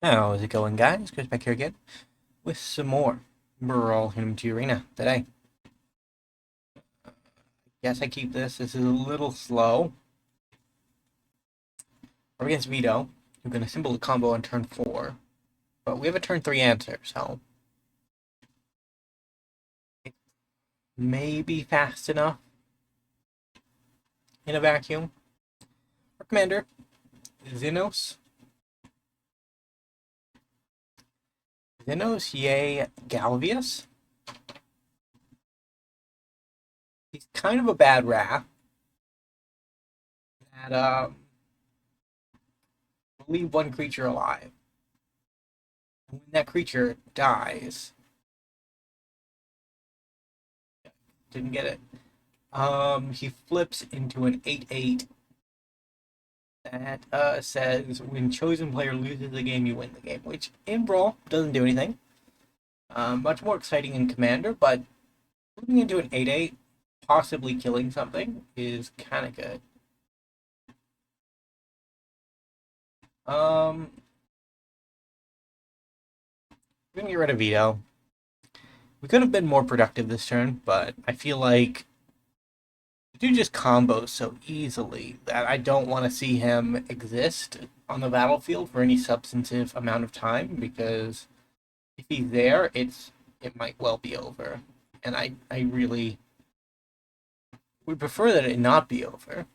How's it going, guys? Chris back here again with some more Brawl into Arena today. Yes, I keep this. This is a little slow. We're against Vito. We're going to symbol the combo on turn 4. But we have a turn 3 answer, so it may be fast enough in a vacuum. Our commander, Zenos yae Galvus. He's kind of a bad wrath that will leave one creature alive. And when that creature dies, didn't get it. He flips into an 8/8 that says when chosen player loses the game, you win the game, which in Brawl doesn't do anything. Much more exciting in Commander, but moving into an 8/8, possibly killing something, is kind of good. We're gonna get rid of Vito. We could have been more productive this turn, but I feel like do just combos so easily that I don't want to see him exist on the battlefield for any substantive amount of time, because if he's there, it might well be over. And I really would prefer that it not be over.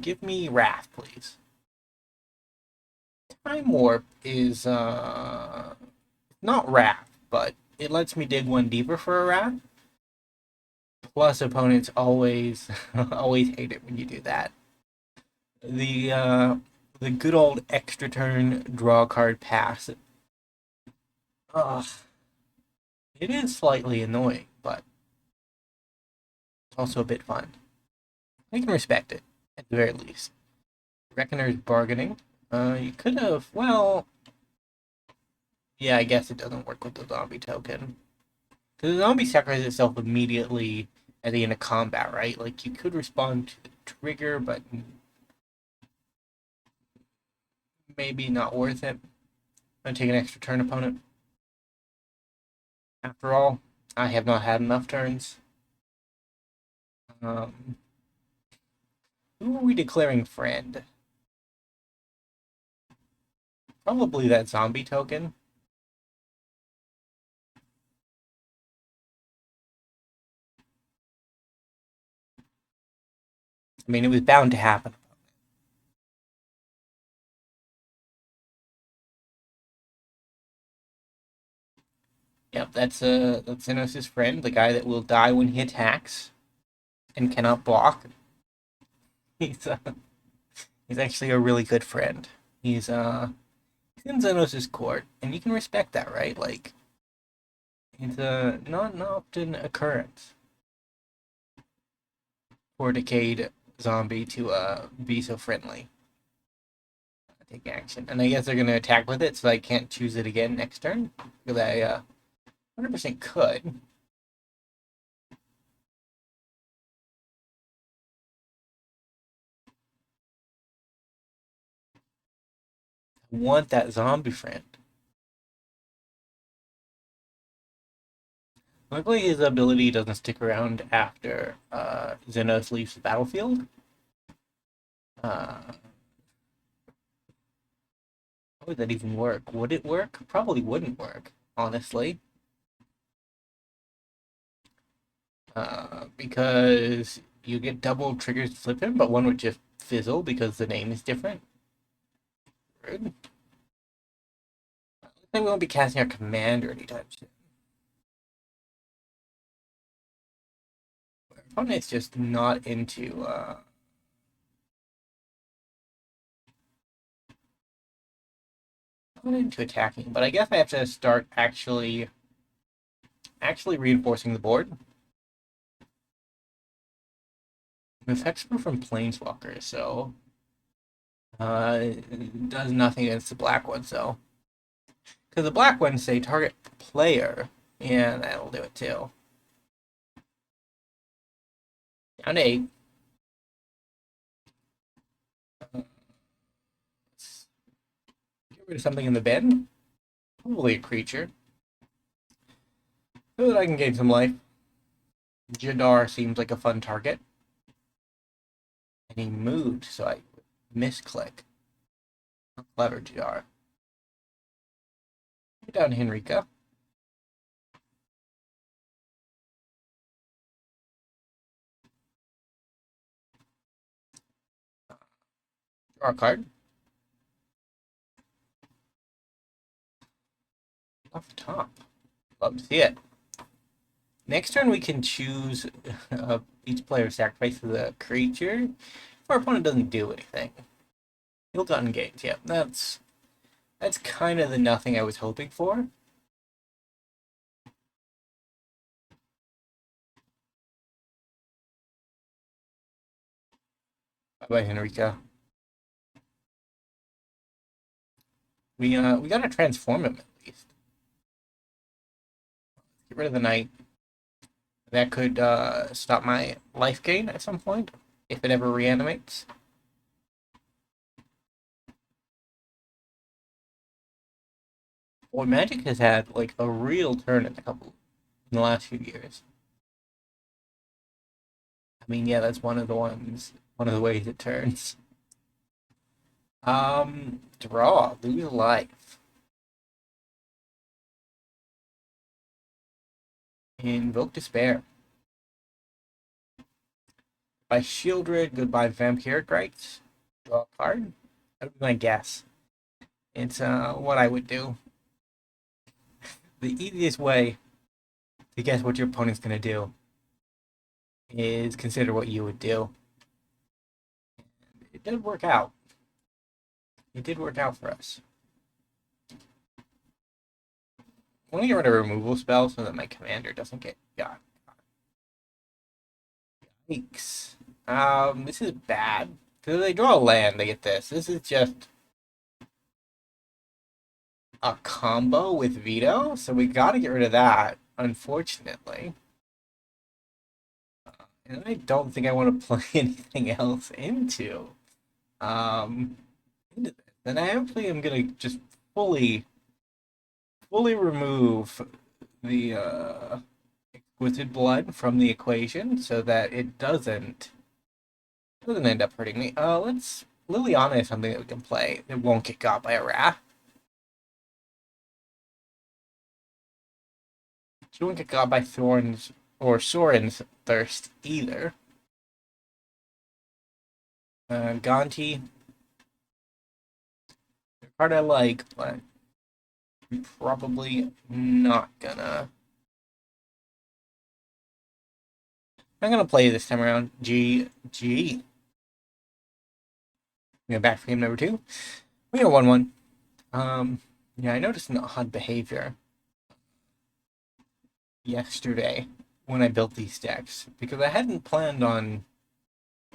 Give me Wrath, please. Time Warp is not Wrath, but it lets me dig one deeper for a Wrath. Plus, opponents always always hate it when you do that. The good old extra turn draw card pass. Ugh. It is slightly annoying, but also a bit fun. I can respect it, at the very least. Reckoner's Bargaining. You could have, well, yeah, I guess it doesn't work with the zombie token. Because the zombie sacrifices itself immediately at the end of combat, right? Like, you could respond to the trigger, but maybe not worth it. I'm going to take an extra turn, opponent. After all, I have not had enough turns. Who are we declaring friend? Probably that zombie token. I mean, it was bound to happen. Yep, that's Zenos' friend, the guy that will die when he attacks and cannot block. He's he's actually a really good friend. He's in Zenos' court, and you can respect that, right? Like, it's a not an often occurrence for a decayed zombie to be so friendly. Take action, and I guess they're gonna attack with it, so I can't choose it again next turn. Because I 100% could. Want that zombie friend. Luckily, his ability doesn't stick around after Zenos leaves the battlefield. How would that even work? Would it work? Probably wouldn't work, honestly. Because you get double triggers to flip him, but one would just fizzle because the name is different. Rude. Looks like we won't be casting our commander anytime soon. Our opponent's just not into attacking, but I guess I have to start actually reinforcing the board. Effects were from Planeswalkers, so it does nothing against the black one, so. Because the black ones say target player, and that'll do it too. Down to 8. Get Get rid of something in the bin. Probably a creature. So that I can gain some life. Jadar seems like a fun target. And he moved, so I misclick. Clever, Jadar. Put down Henrika. Draw a card. Off the top. Love to see it. Next turn, we can choose each player sacrifices a creature. If our opponent doesn't do anything, he'll engage. Yeah, that's kind of the nothing I was hoping for. Bye bye, Henrika. We gotta transform him at least. Get rid of the knight. That could stop my life gain at some point if it ever reanimates. Boy, Magic has had like a real turn in the last few years. I mean, yeah, that's one of the ways it turns. Draw, lose life. Invoke Despair. By Shieldred, goodbye Vampiric Rites. Draw a card. That would be my guess. It's what I would do. The easiest way to guess what your opponent's gonna do is consider what you would do. It did work out. It did work out for us. I want to get rid of a removal spell so that my commander doesn't get got. Yikes. This is bad. Because if they draw a land, they get this. This is just a combo with veto, so we gotta get rid of that, unfortunately. And I don't think I want to play anything else into this. And I actually am gonna just fully remove the Exquisite Blood from the equation so that it doesn't end up hurting me. Liliana is something that we can play. It won't get got by a wrath. She won't get got by Thorns or Soren's Thirst either. Gonti. A card I like, but I'm probably not gonna. I'm gonna play this time around. GG. We go back for game number 2. We go 1-1. Yeah, I noticed an odd behavior yesterday when I built these decks because I hadn't planned on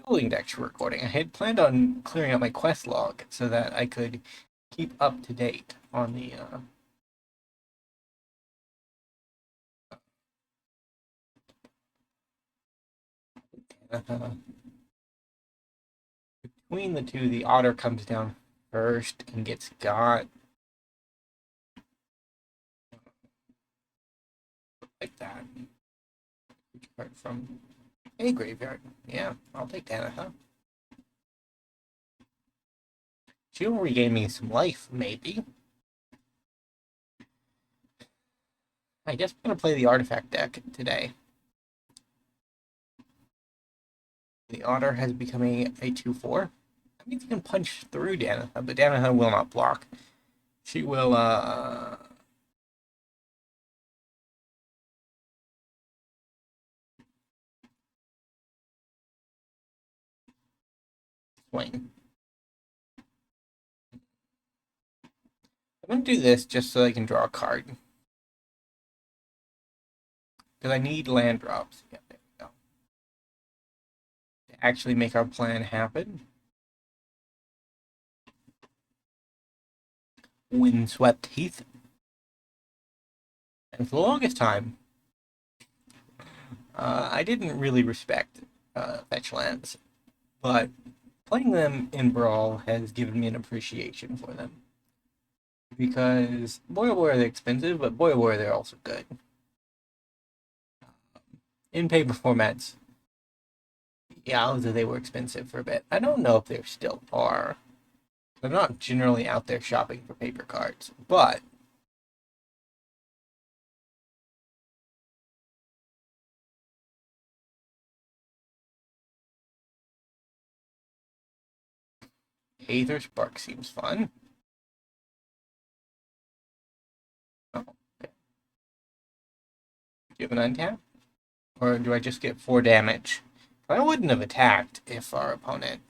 building decks for recording. I had planned on clearing out my quest log so that I could keep up to date on the between the two, the otter comes down first and gets got like that. Card from a graveyard. Yeah, I'll take that, huh? She'll regain me some life, maybe. I guess I'm gonna play the artifact deck today. The otter has become a 2/4. That means you can punch through Danitha, but Danitha will not block. She will swing. I'm gonna do this just so I can draw a card. Because I need land drops. Yeah, there we go. To actually make our plan happen. Windswept Heath. And for the longest time, I didn't really respect fetch lands. But playing them in Brawl has given me an appreciation for them. because boy oh boy are they expensive, but boy oh boy they're also good. In paper formats, yeah, they were expensive for a bit. I don't know if they still are. They're not generally out there shopping for paper cards, but Aether Spark seems fun. Oh, okay. Do you have an untap? Or do I just get 4 damage? I wouldn't have attacked if our opponent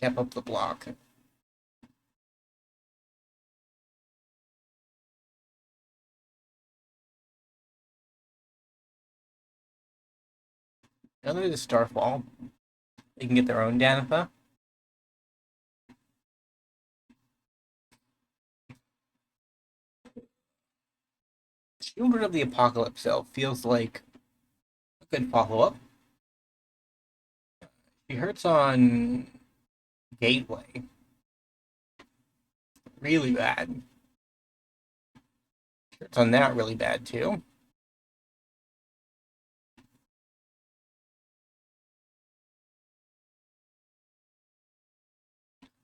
kept up the block. Now there's a Starfall. They can get their own Danitha. Children of the Apocalypse, though, feels like a good follow-up. She hurts on Gateway. Really bad. She hurts on that really bad, too.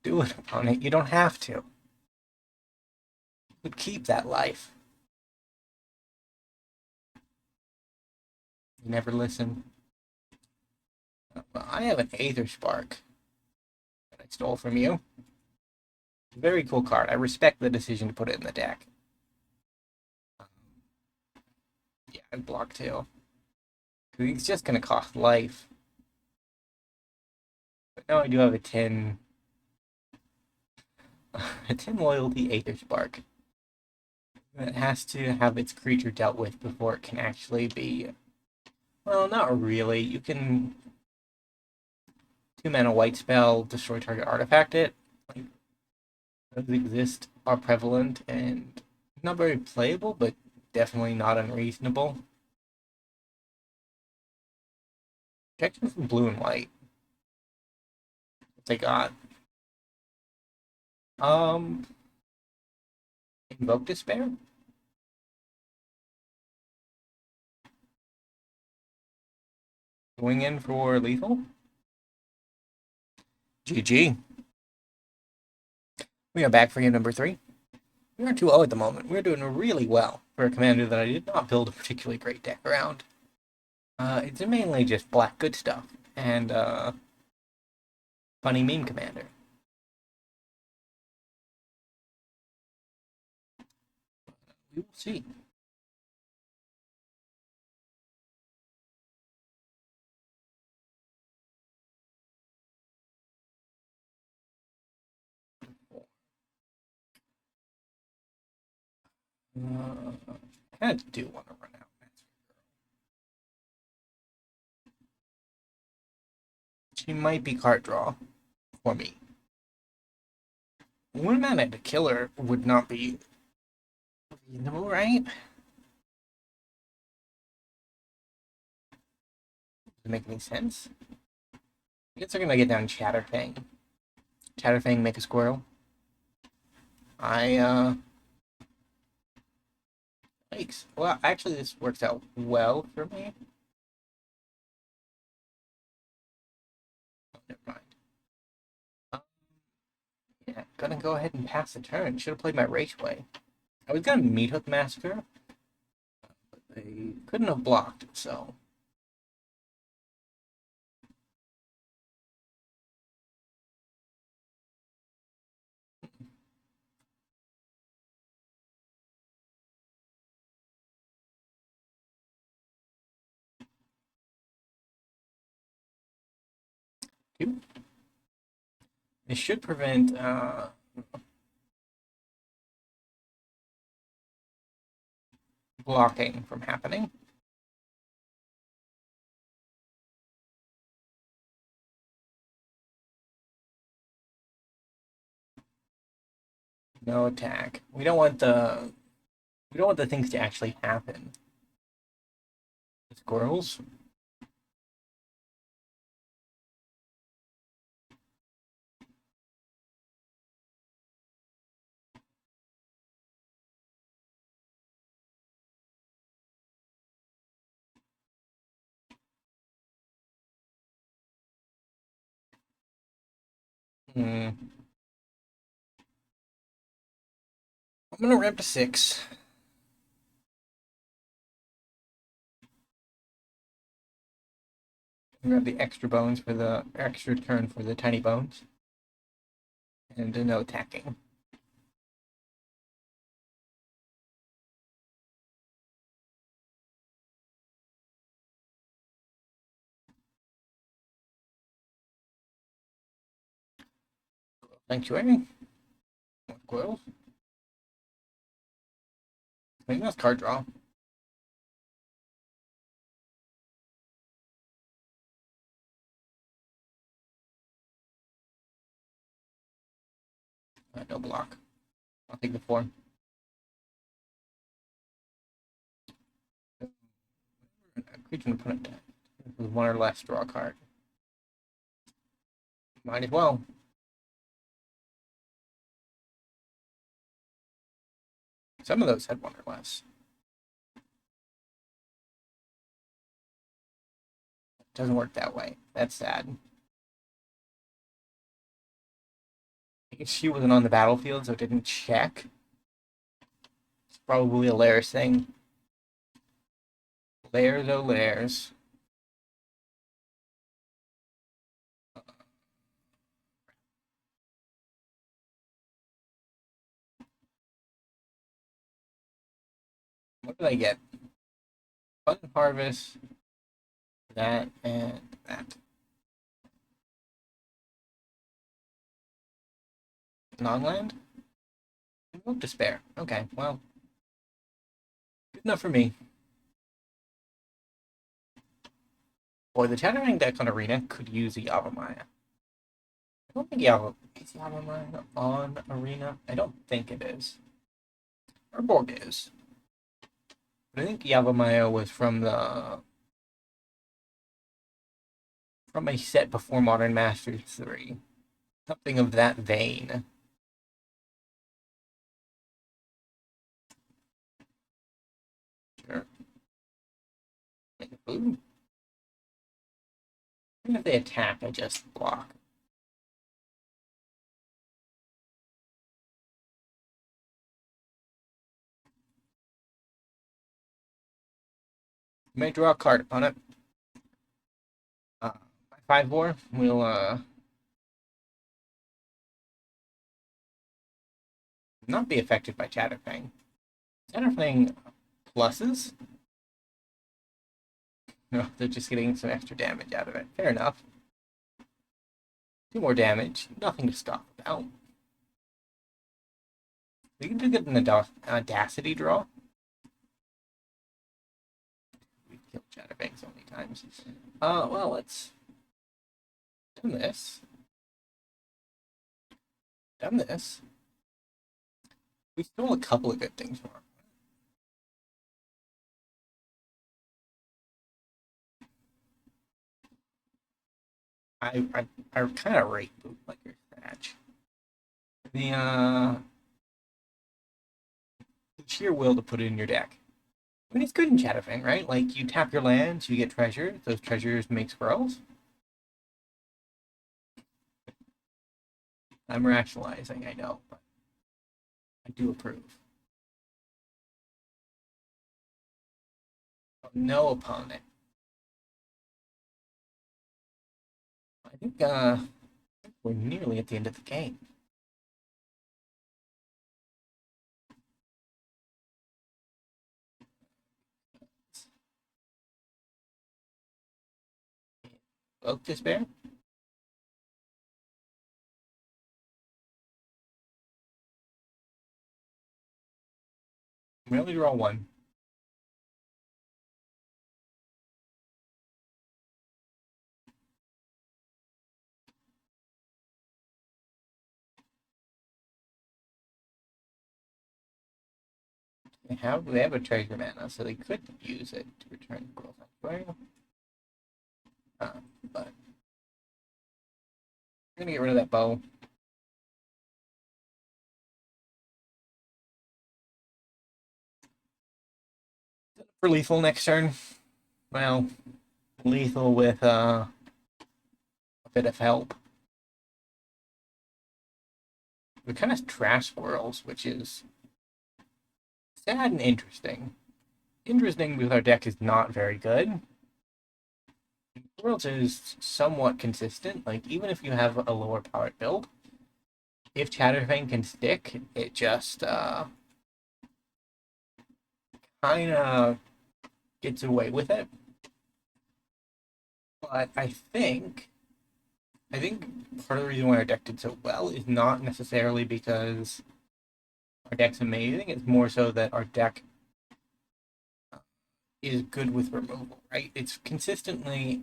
Do it, opponent. You don't have to. You could keep that life. You never listen. Well, I have an Aether Spark that I stole from you. Very cool card. I respect the decision to put it in the deck. Yeah, I block too. Because he's just going to cost life. But now I do have a 10. A 10 loyalty Aether Spark. It has to have its creature dealt with before it can actually be. Well, not really. You can 2 mana white spell, destroy target artifact it. Like, those exist, are prevalent, and not very playable, but definitely not unreasonable. Protection from blue and white. What they got? Invoke Despair? Going in for lethal? GG. We are back for game number 3. We are 2-0 at the moment. We're doing really well for a commander that I did not build a particularly great deck around. It's mainly just black good stuff and funny meme commander. We will see. I kind of do want to run out. She might be card draw for me. 1 mana to kill her would not be reasonable, right? Does it make any sense? I guess they're gonna get down Chatterfang. Chatterfang, make a squirrel. Thanks. Well, actually, this works out well for me. Oh, never mind. Yeah, gonna go ahead and pass the turn. Should have played my Raceway. I was gonna Meat Hook Massacre, but they couldn't have blocked, so. This should prevent blocking from happening. No attack. We don't want the things to actually happen. The squirrels. Hmm. I'm gonna ramp to 6. Grab the extra bones for the extra turn for the tiny bones. And no attacking. Sanctuary. More coils. I think that's card draw. No block. I'll take the 4. Creature opponent deck. With 1 or less, draw a card. Might as well. Some of those had 1 or less. Doesn't work that way. That's sad. I guess she wasn't on the battlefield, so it didn't check. It's probably a Lairs thing. Lairs, oh Lairs. What did I get? Fun Harvest, that, and that. Non-land? Invoke Despair. Okay, well. Good enough for me. Boy, the Chattering deck on Arena could use a Yavimaya. I don't think is Yavimaya on Arena? I don't think it is. Or Borg is. But I think Yavimaya was from a set before Modern Masters 3. Something of that vein. Sure. Ooh. Even if they attack, I just block. You may draw a card upon it. My 5-4 will not be affected by Chatterfang. Chatterfang pluses? No, they're just getting some extra damage out of it. Fair enough. 2 more damage. Nothing to scoff about. We can do get an Audacity draw. We've killed Chatterfang so many times. Well, let's do this. Done this. We stole a couple of good things from her. I kind of rate Bootlegger Thatch. The sheer will to put it in your deck. I mean, it's good in Chatterfang, right? Like, you tap your lands, you get treasures. Those treasures make scrolls. I'm rationalizing, I know, but I do approve. No opponent. I think we're nearly at the end of the game. Oak Despair? We only draw 1. They have a treasure mana, so they could use it to return Brawl Sanctuary. But we're gonna get rid of that bow. For lethal next turn. Well, lethal with a bit of help. we kind of trash swirls, which is sad and interesting. Interesting because our deck is not very good. Swirls is somewhat consistent. Like, even if you have a lower powered build, if Chatterfang can stick, it just kind of gets away with it. But I think part of the reason why our deck did so well is not necessarily because our deck's amazing. It's more so that our deck is good with removal, right? It's consistently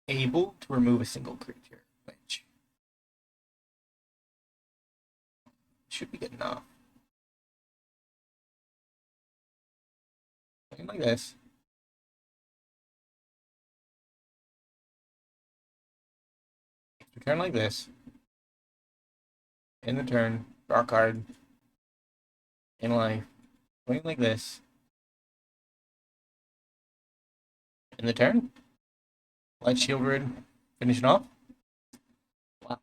able to remove a single creature, which should be good enough. Something like this. Return like this. In the turn, draw a card. In life. Something like this. In the turn. Light Shield Grid. Finish it off. Wow.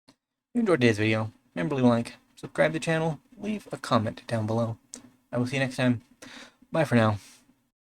If you enjoyed today's video, remember to like, subscribe to the channel, leave a comment down below. I will see you next time. Bye for now.